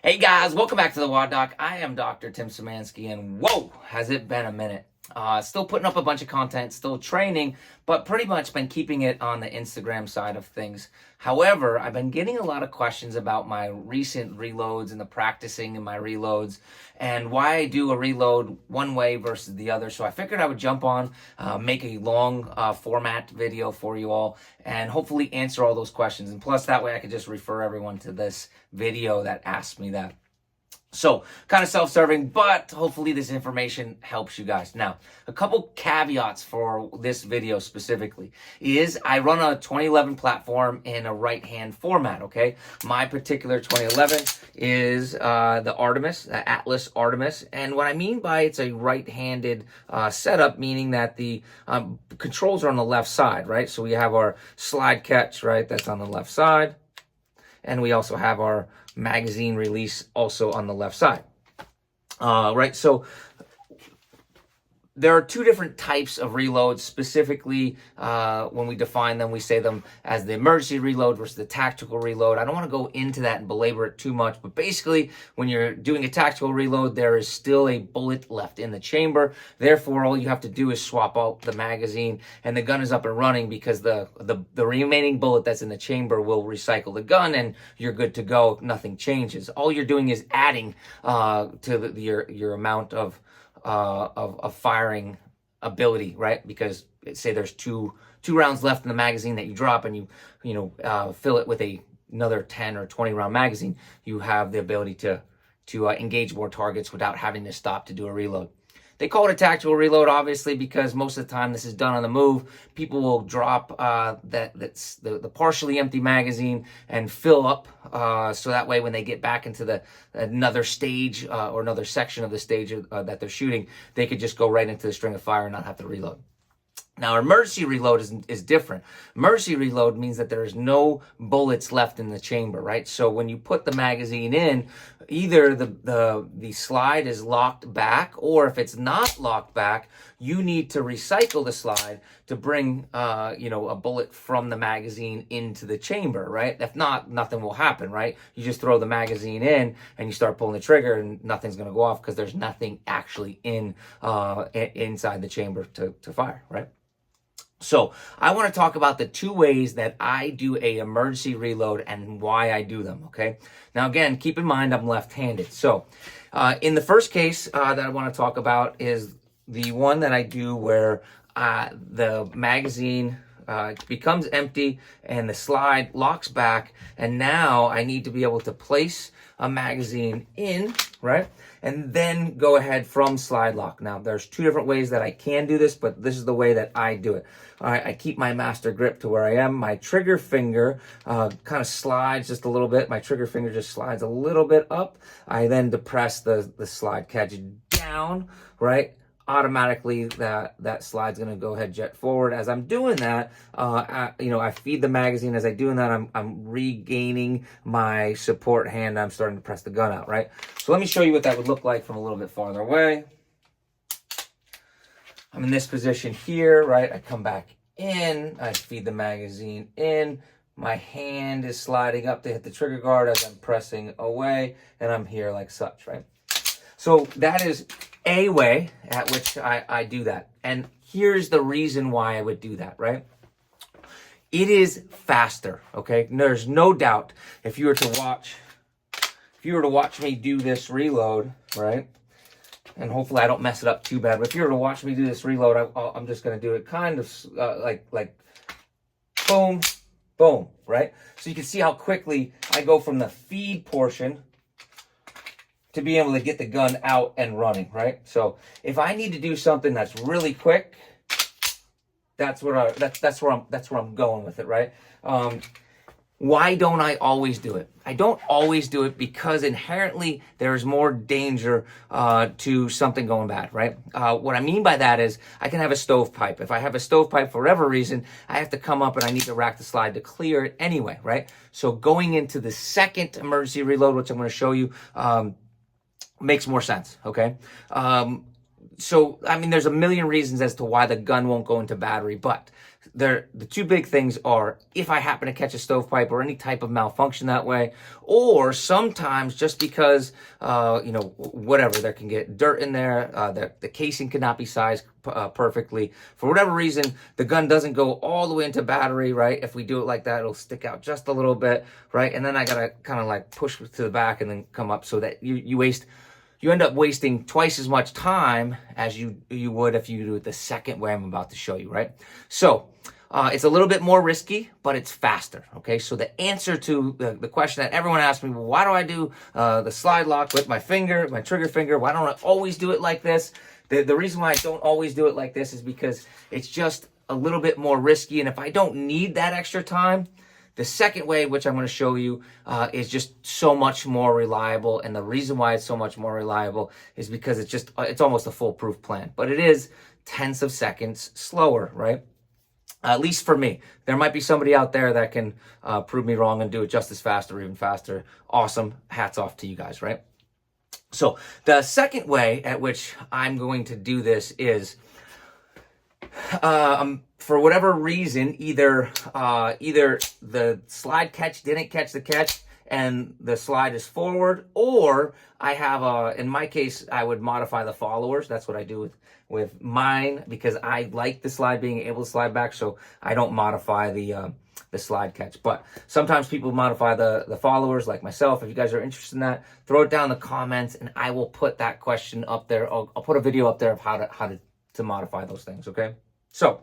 Hey guys, welcome back to the Wad Doc. I am Dr. Tim Szymanski, and whoa, has it been a minute. Still putting up a bunch of content, still training, but pretty much been keeping it on the Instagram side of things. However, I've been getting a lot of questions about my recent reloads and the practicing in my reloads and why I do a reload one way versus the other. So I figured I would jump on, make a long format video for you all, and hopefully answer all those questions. And plus, that way I could just refer everyone to this video that asked me that. So, kind of self-serving, but hopefully this information helps you guys. Now, a couple caveats for this video specifically is I run a 2011 platform in a right-hand format, okay? My particular 2011 is the Artemis, the Atlas Artemis. And what I mean by it's a right-handed setup, meaning that the controls are on the left side, right? So we have our slide catch, right? That's on the left side. And we also have our magazine release also on the left side. Right, so there are two different types of reloads. Specifically, when we define them, we say them as the emergency reload versus the tactical reload. I don't want to go into that and belabor it too much, but basically, when you're doing a tactical reload, there is still a bullet left in the chamber. Therefore, all you have to do is swap out the magazine, and the gun is up and running because the remaining bullet that's in the chamber will recycle the gun, and you're good to go. Nothing changes. All you're doing is adding to your amount of firing ability, right? Because say there's two rounds left in the magazine that you drop, and you fill it with another 10 or 20 round magazine, you have the ability to engage more targets without having to stop to do a reload. They call it a tactical reload, obviously, because most of the time this is done on the move. People will drop that's the partially empty magazine and fill up, so that way when they get back into another stage or another section of the stage that they're shooting, they could just go right into the string of fire and not have to reload. Now, emergency reload is different. Emergency reload means that there is no bullets left in the chamber, right? So when you put the magazine in, either the slide is locked back, or if it's not locked back, you need to recycle the slide to bring a bullet from the magazine into the chamber, right? If not, nothing will happen, right? You just throw the magazine in and you start pulling the trigger, and nothing's going to go off because there's nothing actually inside the chamber to fire, right? So I want to talk about the two ways that I do a emergency reload and why I do them, okay? Now, again, keep in mind I'm left-handed. So in the first case that I want to talk about is the one that I do where the magazine becomes empty and the slide locks back, and now I need to be able to place a magazine in, right? And then go ahead from slide lock. Now, there's two different ways that I can do this, but this is the way that I do it. All right, I keep my master grip to where I am. My trigger finger kind of slides just a little bit. My trigger finger just slides a little bit up. I then depress the slide catch down, right? Automatically that slide's going to go ahead jet forward. As I'm doing that, I feed the magazine. As I doing that, I'm regaining my support hand. I'm starting to press the gun out, right? So let me show you what that would look like from a little bit farther away. I'm in this position here, right? I come back in, I feed the magazine in. My hand is sliding up to hit the trigger guard as I'm pressing away, and I'm here like such, right? So that is a way at which I do that. And here's the reason why I would do that, right? It is faster, okay? There's no doubt if you were to watch me do this reload, right? And hopefully I don't mess it up too bad, but if you were to watch me do this reload, I'm just going to do it kind of like boom, boom, right? So you can see how quickly I go from the feed portion to be able to get the gun out and running, right? So if I need to do something that's really quick, that's where I'm going with it, right? Why don't I always do it? I don't always do it because inherently there's more danger to something going bad, right? What I mean by that is I can have a stovepipe. If I have a stovepipe for whatever reason, I have to come up and I need to rack the slide to clear it anyway, right? So going into the second emergency reload, which I'm going to show you, makes more sense, okay? So, I mean, there's a million reasons as to why the gun won't go into battery, but the two big things are if I happen to catch a stovepipe or any type of malfunction that way, or sometimes just because, whatever, there can get dirt in there, the casing cannot be sized perfectly. For whatever reason, the gun doesn't go all the way into battery, right? If we do it like that, it'll stick out just a little bit, right? And then I gotta kind of like push to the back and then come up so that you end up wasting twice as much time as you would if you do it the second way I'm about to show you, right? So it's a little bit more risky, but it's faster, okay? So the answer to the question that everyone asks me, well, why do I do the slide lock with my trigger finger? Why don't I always do it like this? The reason why I don't always do it like this is because it's just a little bit more risky, and if I don't need that extra time, the second way, which I'm going to show you, is just so much more reliable. And the reason why it's so much more reliable is because it's almost a foolproof plan. But it is tenths of seconds slower, right? At least for me. There might be somebody out there that can prove me wrong and do it just as fast or even faster. Awesome. Hats off to you guys, right? So the second way at which I'm going to do this is for whatever reason, either the slide catch didn't catch the catch and the slide is forward, or I have in my case, I would modify the followers. That's what I do with mine, because I like the slide being able to slide back, so I don't modify the slide catch. But sometimes people modify the followers, like myself. If you guys are interested in that, throw it down in the comments and I will put that question up there. I'll put a video up there of how to modify those things, okay? So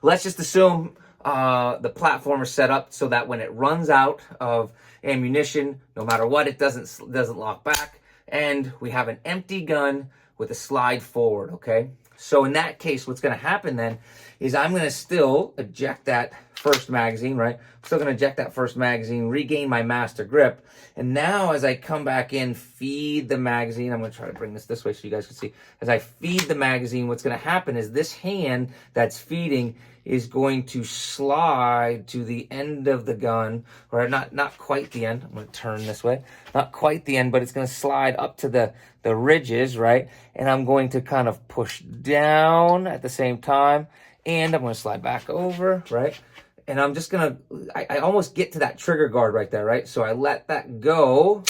let's just assume the platform is set up so that when it runs out of ammunition, no matter what, it doesn't lock back, and we have an empty gun with a slide forward, okay? So in that case, what's going to happen then is I'm going to still eject that first magazine, right? I'm still going to eject that first magazine, regain my master grip, and now as I come back in, feed the magazine. I'm going to try to bring this way so you guys can see. As I feed the magazine, what's going to happen is this hand that's feeding is going to slide to the end of the gun, or not quite the end. I'm going to turn this way. Not quite the end, but it's going to slide up to the ridges, right? And I'm going to kind of push down at the same time, and I'm going to slide back over, right? And I'm just going to, I almost get to that trigger guard right there, right? So I let that go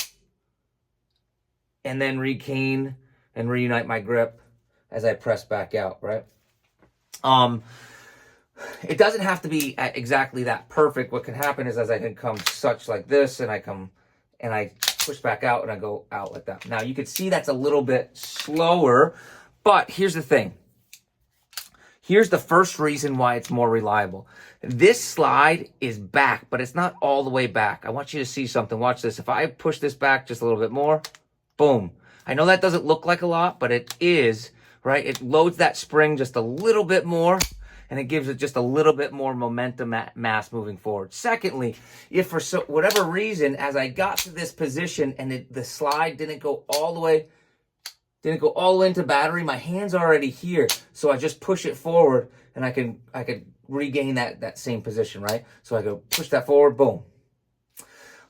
and then regain and reunite my grip as I press back out, right? It doesn't have to be exactly that perfect. What can happen is as I can come such like this, and I push back out and I go out like that. Now you can see that's a little bit slower, but here's the thing. Here's the first reason why it's more reliable. This slide is back, but it's not all the way back. I want you to see something. Watch this. If I push this back just a little bit more, boom. I know that doesn't look like a lot, but it is, right? It loads that spring just a little bit more, and it gives it just a little bit more momentum mass moving forward. Secondly, if for whatever reason, as I got to this position and the slide didn't go all the way into battery, my hand's already here, so I just push it forward, and I could regain that same position, right? So I go push that forward, boom.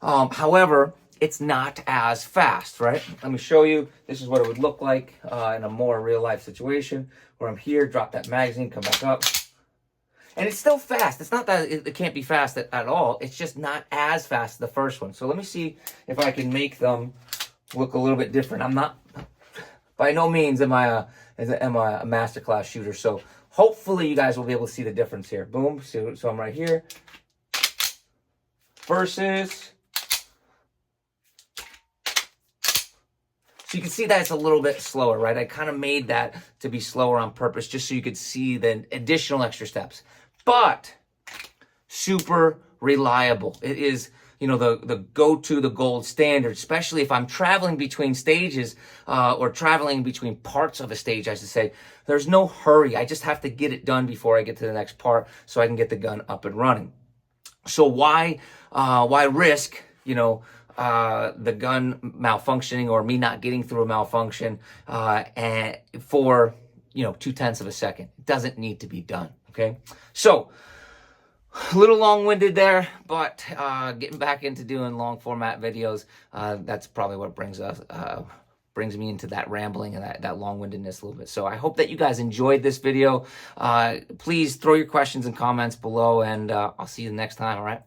However, it's not as fast, right? Let me show you. This is what it would look like in a more real life situation where I'm here, drop that magazine, come back up. And it's still fast. It's not that it can't be fast at all. It's just not as fast as the first one. So let me see if I can make them look a little bit different. I'm not, by no means am I a masterclass shooter. So hopefully you guys will be able to see the difference here. Boom. So I'm right here. Versus. So you can see that it's a little bit slower, right? I kind of made that to be slower on purpose just so you could see the additional extra steps. But super reliable. It is, the go-to, the gold standard, especially if I'm traveling between stages or traveling between parts of a stage, I should say. There's no hurry. I just have to get it done before I get to the next part so I can get the gun up and running. So why risk, the gun malfunctioning or me not getting through a malfunction and for 0.2 of a second? It doesn't need to be done. Okay, so a little long-winded there, but getting back into doing long format videos, that's probably what brings us brings me into that rambling and that long-windedness a little bit. So I hope that you guys enjoyed this video. Please throw your questions and comments below, and I'll see you next time, all right?